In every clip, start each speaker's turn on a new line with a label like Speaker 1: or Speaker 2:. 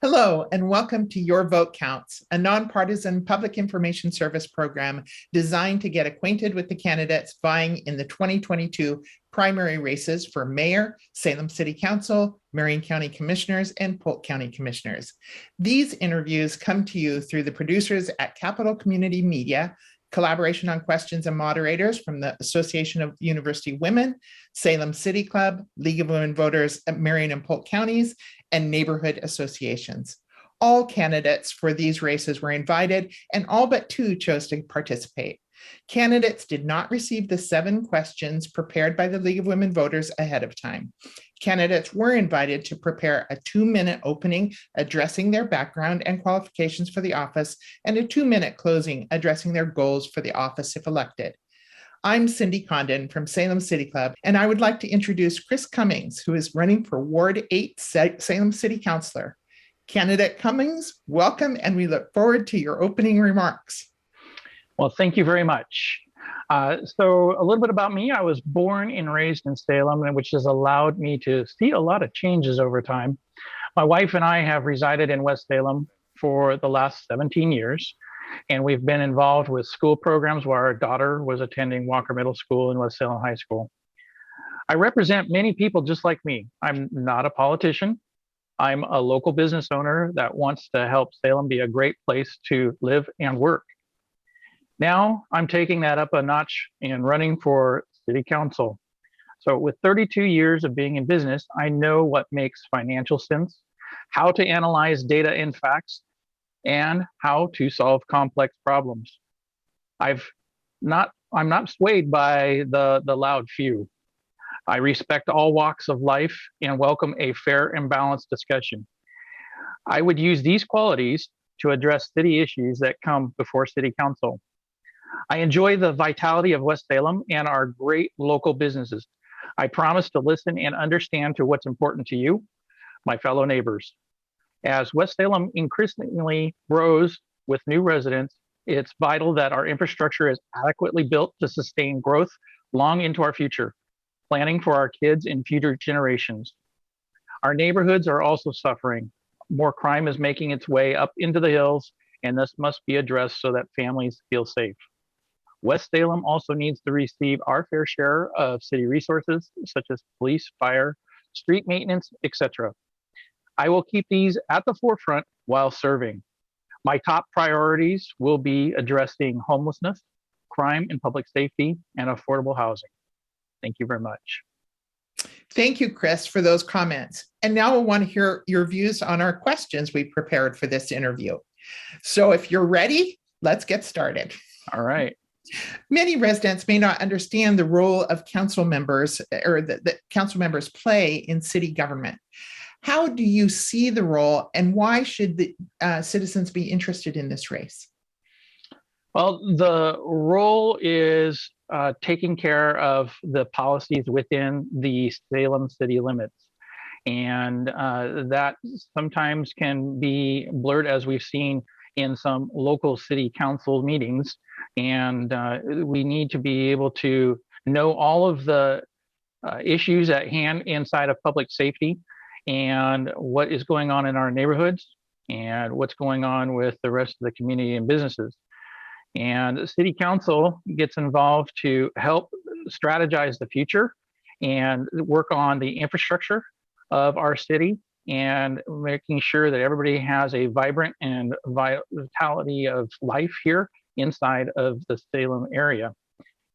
Speaker 1: Hello, and welcome to Your Vote Counts, a nonpartisan public information service program designed to get acquainted with the candidates vying in the 2022 primary races for mayor, Salem City Council, Marion County Commissioners, and Polk County Commissioners. These interviews come to you through the producers at Capital Community Media, collaboration on questions and moderators from the Association of University Women, Salem City Club, League of Women Voters at Marion and Polk Counties, and neighborhood associations. All candidates for these races were invited, and all but two chose to participate. Candidates did not receive the 7 questions prepared by the League of Women Voters ahead of time. Candidates were invited to prepare a 2-minute opening addressing their background and qualifications for the office, and a 2-minute closing addressing their goals for the office if elected. I'm Cindy Condon from Salem City Club, and I would like to introduce Chris Cummings, who is running for Ward 8 Salem City Councilor. Candidate Cummings, welcome, and we look forward to your opening remarks.
Speaker 2: Well, thank you very much. So a little bit about me. I was born and raised in Salem, which has allowed me to see a lot of changes over time. My wife and I have resided in West Salem for the last 17 years. And we've been involved with school programs where our daughter was attending Walker Middle School and West Salem High School. I represent many people just like me. I'm not a politician. I'm a local business owner that wants to help Salem be a great place to live and work. Now I'm taking that up a notch and running for city council. So with 32 years of being in business, I know what makes financial sense, how to analyze data and facts, and how to solve complex problems. I'm not swayed by the loud few. I respect all walks of life and welcome a fair and balanced discussion. I would use these qualities to address city issues that come before city council. I enjoy the vitality of West Salem and our great local businesses. I promise to listen and understand to what's important to you, my fellow neighbors. As West Salem increasingly grows with new residents, it's vital that our infrastructure is adequately built to sustain growth long into our future, planning for our kids and future generations. Our neighborhoods are also suffering. More crime is making its way up into the hills, and this must be addressed so that families feel safe. West Salem also needs to receive our fair share of city resources, such as police, fire, street maintenance, etc. I will keep these at the forefront while serving. My top priorities will be addressing homelessness, crime and public safety, and affordable housing. Thank you very much.
Speaker 1: Thank you, Chris, for those comments. And now we'll want to hear your views on our questions we prepared for this interview. So if you're ready, let's get started.
Speaker 2: All right.
Speaker 1: Many residents may not understand the role of council members or that council members play in city government. How do you see the role, and why should the citizens be interested in this race?
Speaker 2: Well, the role is taking care of the policies within the Salem city limits. And that sometimes can be blurred, as we've seen in some local city council meetings. And we need to be able to know all of the issues at hand inside of public safety, and what is going on in our neighborhoods, and what's going on with the rest of the community and businesses. And the city council gets involved to help strategize the future and work on the infrastructure of our city, and making sure that everybody has a vibrant and vitality of life here inside of the Salem area.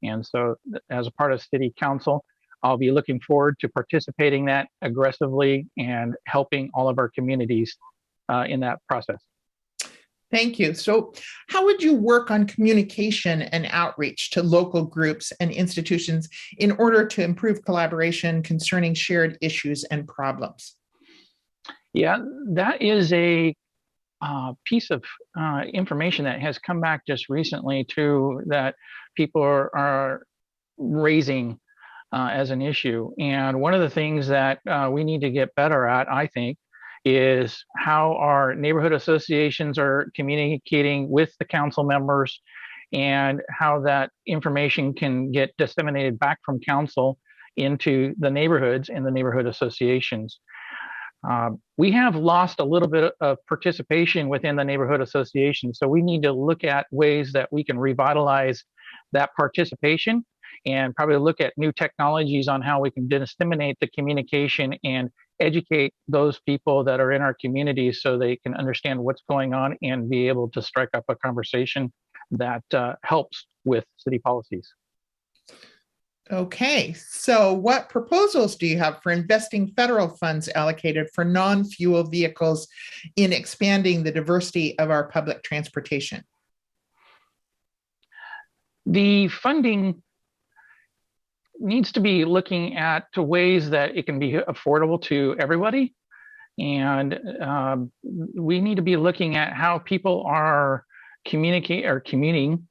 Speaker 2: And so as a part of city council, I'll be looking forward to participating that aggressively and helping all of our communities in that process.
Speaker 1: Thank you. So how would you work on communication and outreach to local groups and institutions in order to improve collaboration concerning shared issues and problems?
Speaker 2: Yeah, that is a piece of information that has come back just recently too, that people are raising as an issue. And one of the things that we need to get better at, I think, is how our neighborhood associations are communicating with the council members, and how that information can get disseminated back from council into the neighborhoods and the neighborhood associations. We have lost a little bit of participation within the neighborhood association. So we need to look at ways that we can revitalize that participation and probably look at new technologies on how we can disseminate the communication and educate those people that are in our communities so they can understand what's going on and be able to strike up a conversation that helps with city policies.
Speaker 1: Okay, so what proposals do you have for investing federal funds allocated for non-fuel vehicles in expanding the diversity of our public transportation?
Speaker 2: The funding needs to be looking at ways that it can be affordable to everybody. And we need to be looking at how people are commuting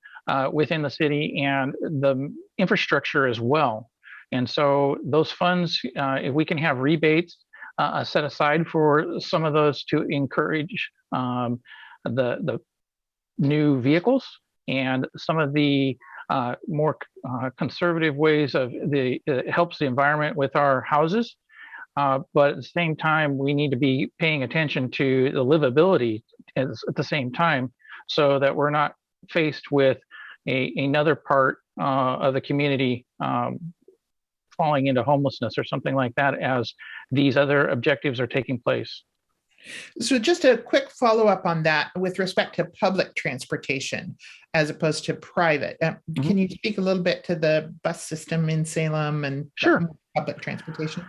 Speaker 2: within the city and the infrastructure as well. And so those funds, if we can have rebates set aside for some of those to encourage the new vehicles and some of the more conservative ways of it helps the environment with our houses. But at the same time, we need to be paying attention to the livability at the same time so that we're not faced with another part of the community falling into homelessness or something like that as these other objectives are taking place.
Speaker 1: So just a quick follow-up on that with respect to public transportation as opposed to private. Can you speak a little bit to the bus system in Salem and public transportation?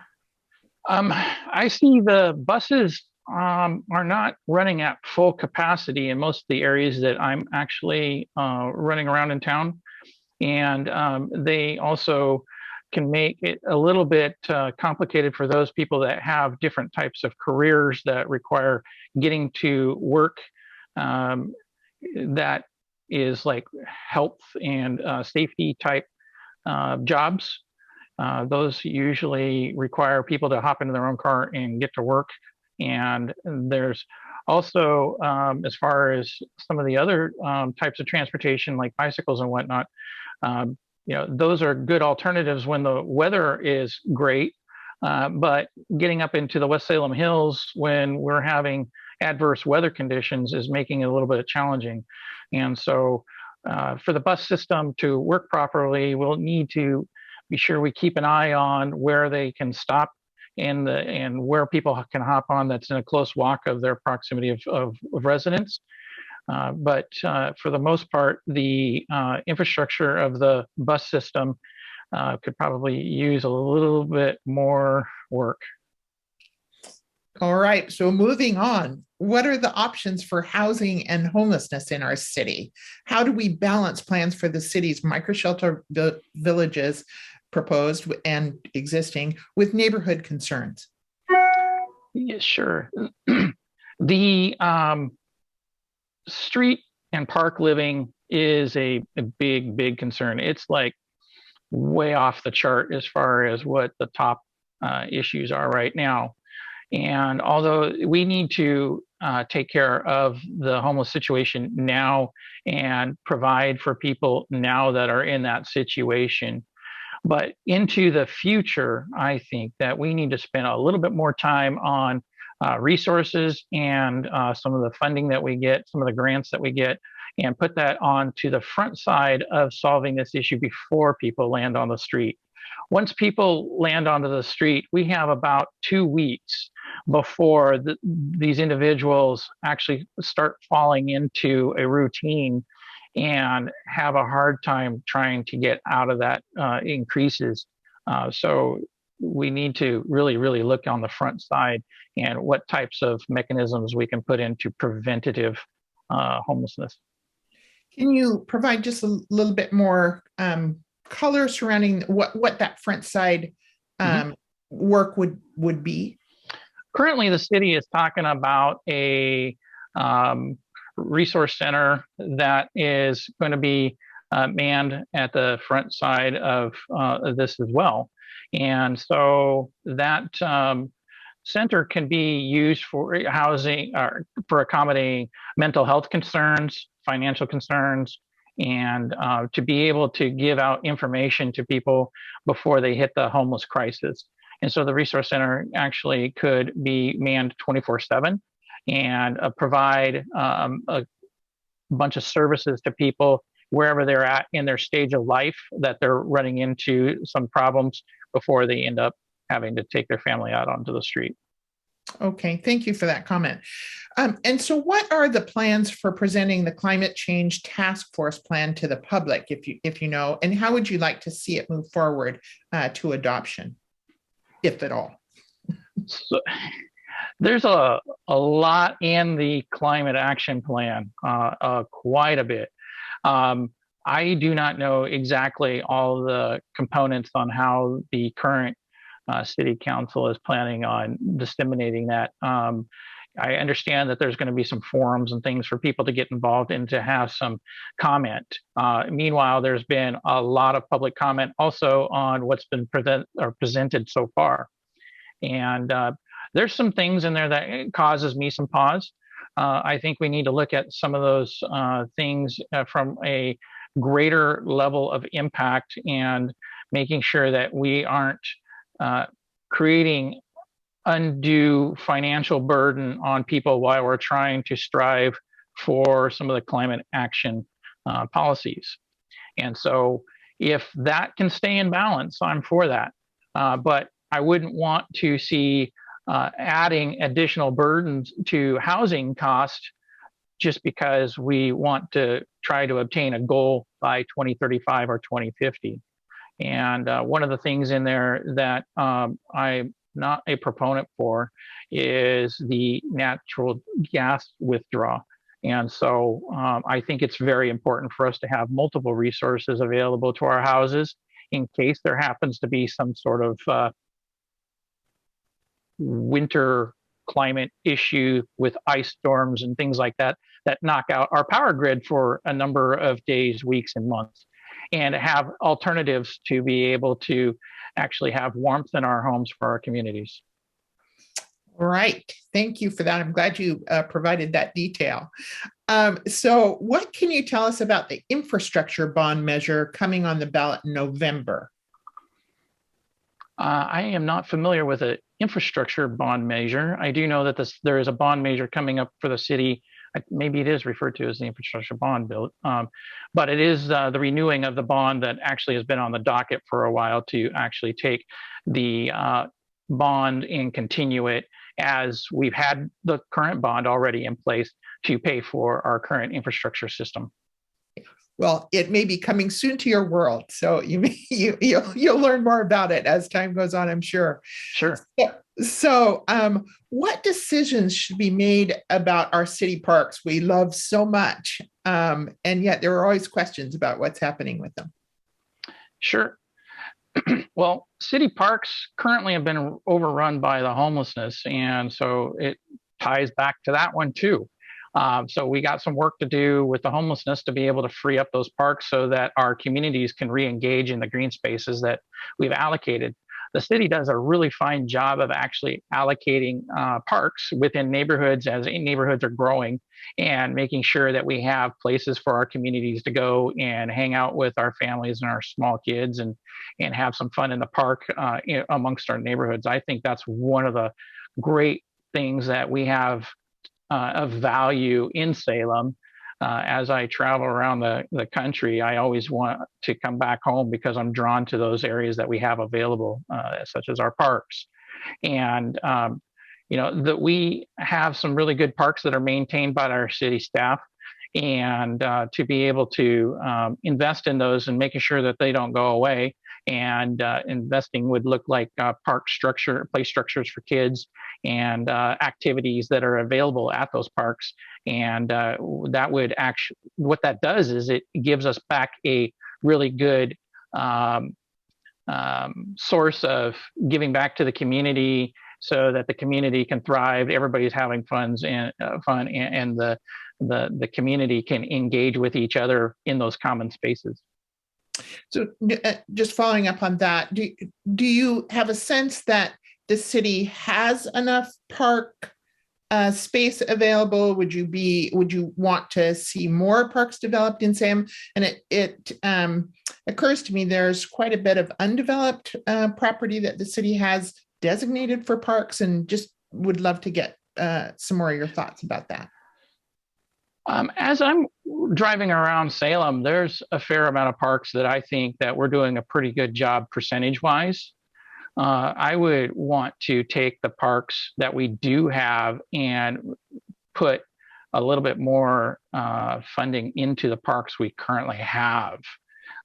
Speaker 2: I see the buses are not running at full capacity in most of the areas that I'm actually running around in town. And they also can make it a little bit complicated for those people that have different types of careers that require getting to work that is like health and safety type jobs. Those usually require people to hop into their own car and get to work. And there's also, as far as some of the other types of transportation, like bicycles and whatnot, those are good alternatives when the weather is great. But getting up into the West Salem Hills when we're having adverse weather conditions is making it a little bit challenging. And so for the bus system to work properly, we'll need to be sure we keep an eye on where they can stop and where people can hop on that's in a close walk of their proximity of residence. But for the most part, the infrastructure of the bus system could probably use a little bit more work.
Speaker 1: All right, so moving on, what are the options for housing and homelessness in our city? How do we balance plans for the city's microshelter villages proposed and existing with neighborhood concerns?
Speaker 2: Yeah, sure. The street and park living is a big concern. It's like way off the chart as far as what the top issues are right now. And although we need to take care of the homeless situation now and provide for people now that are in that situation, but into the future, I think that we need to spend a little bit more time on resources and some of the funding that we get, some of the grants that we get, and put that on to the front side of solving this issue before people land on the street. Once people land onto the street, we have about 2 weeks before these individuals actually start falling into a routine and have a hard time trying to get out of that increases. So we need to really look on the front side and what types of mechanisms we can put into preventative homelessness.
Speaker 1: Can you provide just a little bit more color surrounding what that front side work would be?
Speaker 2: Currently, the city is talking about a resource center that is going to be manned at the front side of this as well. And so that center can be used for housing or for accommodating mental health concerns, financial concerns, and to be able to give out information to people before they hit the homeless crisis. And so the resource center actually could be manned 24/7 and provide a bunch of services to people wherever they're at in their stage of life that they're running into some problems before they end up having to take their family out onto the street.
Speaker 1: Okay, thank you for that comment. And so what are the plans for presenting the climate change task force plan to the public, if you know, and how would you like to see it move forward to adoption, if at all?
Speaker 2: So there's a lot in the climate action plan, quite a bit. I do not know exactly all the components on how the current city council is planning on disseminating that. I understand that there's going to be some forums and things for people to get involved in to have some comment. Meanwhile, there's been a lot of public comment also on what's been presented so far. And there's some things in there that causes me some pause. I think we need to look at some of those things from a greater level of impact and making sure that we aren't creating undue financial burden on people while we're trying to strive for some of the climate action policies. And so if that can stay in balance, I'm for that. But I wouldn't want to see adding additional burdens to housing costs just because we want to try to obtain a goal by 2035 or 2050. And one of the things in there that I'm not a proponent for is the natural gas withdrawal. And so I think it's very important for us to have multiple resources available to our houses in case there happens to be some sort of winter climate issue with ice storms and things like that that knock out our power grid for a number of days, weeks, and months, and have alternatives to be able to actually have warmth in our homes for our communities.
Speaker 1: Right. Thank you for that. I'm glad you provided that detail. So what can you tell us about the infrastructure bond measure coming on the ballot in November?
Speaker 2: I am not familiar with an infrastructure bond measure. I do know that there is a bond measure coming up for the city. Maybe it is referred to as the infrastructure bond bill, but it is the renewing of the bond that actually has been on the docket for a while to actually take the bond and continue it as we've had the current bond already in place to pay for our current infrastructure system.
Speaker 1: Well, it may be coming soon to your world, so you'll learn more about it as time goes on, I'm sure.
Speaker 2: Sure.
Speaker 1: So, what decisions should be made about our city parks we love so much, and yet there are always questions about what's happening with them?
Speaker 2: Sure. Well, city parks currently have been overrun by the homelessness, and so it ties back to that one too. So we got some work to do with the homelessness to be able to free up those parks so that our communities can re-engage in the green spaces that we've allocated. The city does a really fine job of actually allocating parks within neighborhoods as neighborhoods are growing and making sure that we have places for our communities to go and hang out with our families and our small kids and have some fun in the park amongst our neighborhoods. I think that's one of the great things that we have of value in Salem. As I travel around the country, I always want to come back home because I'm drawn to those areas that we have available, such as our parks. And, that we have some really good parks that are maintained by our city staff. And to be able to invest in those and making sure that they don't go away. And investing would look like play structures for kids and activities that are available at those parks. And that would actually, what that does is it gives us back a really good source of giving back to the community so that the community can thrive. Everybody's having fun and the community can engage with each other in those common spaces.
Speaker 1: So just following up on that, do you have a sense that the city has enough park space available? Would you want to see more parks developed in Salem? And it occurs to me there's quite a bit of undeveloped property that the city has designated for parks, and just would love to get some more of your thoughts about that.
Speaker 2: As I'm driving around Salem, there's a fair amount of parks that I think that we're doing a pretty good job percentage-wise. I would want to take the parks that we do have and put a little bit more funding into the parks we currently have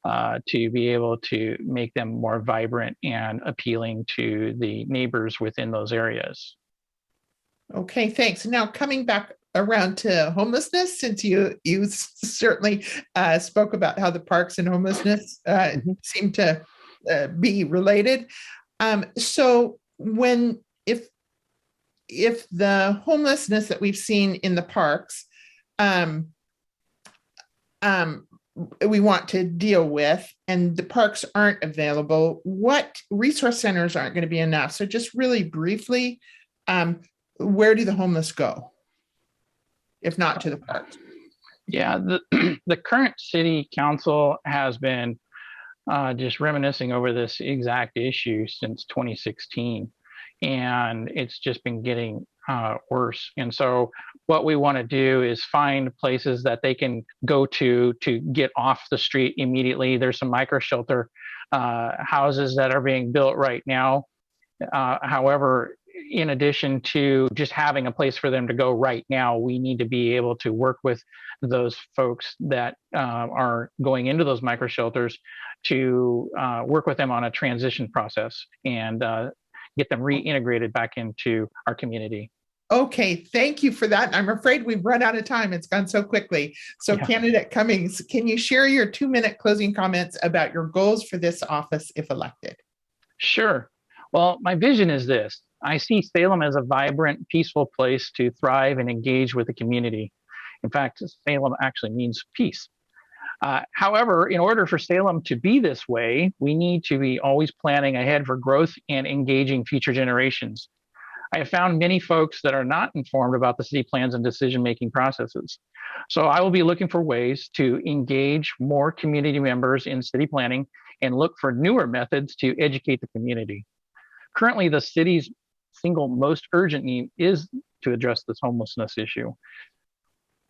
Speaker 2: to be able to make them more vibrant and appealing to the neighbors within those areas.
Speaker 1: Okay, thanks. Now coming back around to homelessness, since you certainly spoke about how the parks and homelessness seem to be related. So if the homelessness that we've seen in the parks we want to deal with, and the parks aren't available, what resource centers aren't going to be enough? So just really briefly, where do the homeless go if not to the parks?
Speaker 2: Yeah, the current city council has been just reminiscing over this exact issue since 2016, and it's just been getting worse. And so what we want to do is find places that they can go to get off the street immediately. There's some micro shelter houses that are being built right now. However, in addition to just having a place for them to go right now, we need to be able to work with those folks that are going into those micro shelters to work with them on a transition process and get them reintegrated back into our community.
Speaker 1: Okay, thank you for that. I'm afraid we've run out of time. It's gone so quickly. So yeah. Candidate Cummings, can you share your 2-minute closing comments about your goals for this office if elected?
Speaker 2: Sure. Well, my vision is this. I see Salem as a vibrant, peaceful place to thrive and engage with the community. In fact, Salem actually means peace. However, in order for Salem to be this way, we need to be always planning ahead for growth and engaging future generations. I have found many folks that are not informed about the city plans and decision-making processes. So I will be looking for ways to engage more community members in city planning and look for newer methods to educate the community. Currently, the city's single most urgent need is to address this homelessness issue.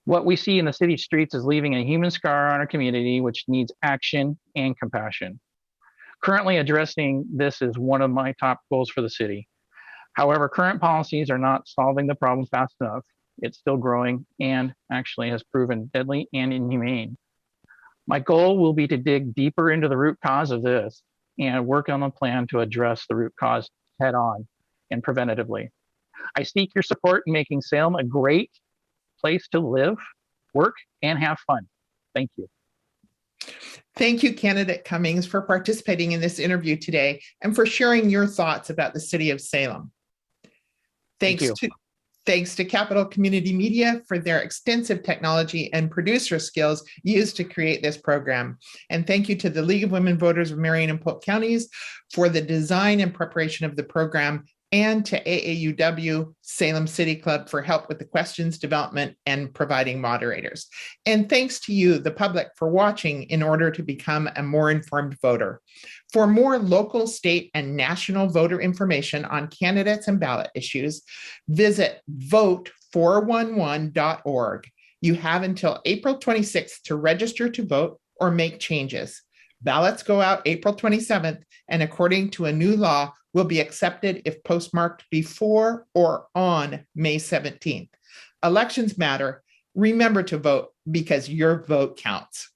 Speaker 2: What we see in the city streets is leaving a human scar on our community, which needs action and compassion. Currently, addressing this is one of my top goals for the city. However, current policies are not solving the problem fast enough. It's still growing and actually has proven deadly and inhumane. My goal will be to dig deeper into the root cause of this and work on a plan to address the root cause head on and preventatively. I seek your support in making Salem a great place to live, work, and have fun. Thank you.
Speaker 1: Thank you, Candidate Cummings, for participating in this interview today and for sharing your thoughts about the city of Salem. Thanks to Capital Community Media for their extensive technology and producer skills used to create this program. And thank you to the League of Women Voters of Marion and Polk Counties for the design and preparation of the program, and to AAUW Salem City Club for help with the questions development and providing moderators. And thanks to you, the public, for watching in order to become a more informed voter. For more local, state, and national voter information on candidates and ballot issues, visit vote411.org. You have until April 26th to register to vote or make changes. Ballots go out April 27th, and according to a new law, will be accepted if postmarked before or on May 17th. Elections matter. Remember to vote because your vote counts.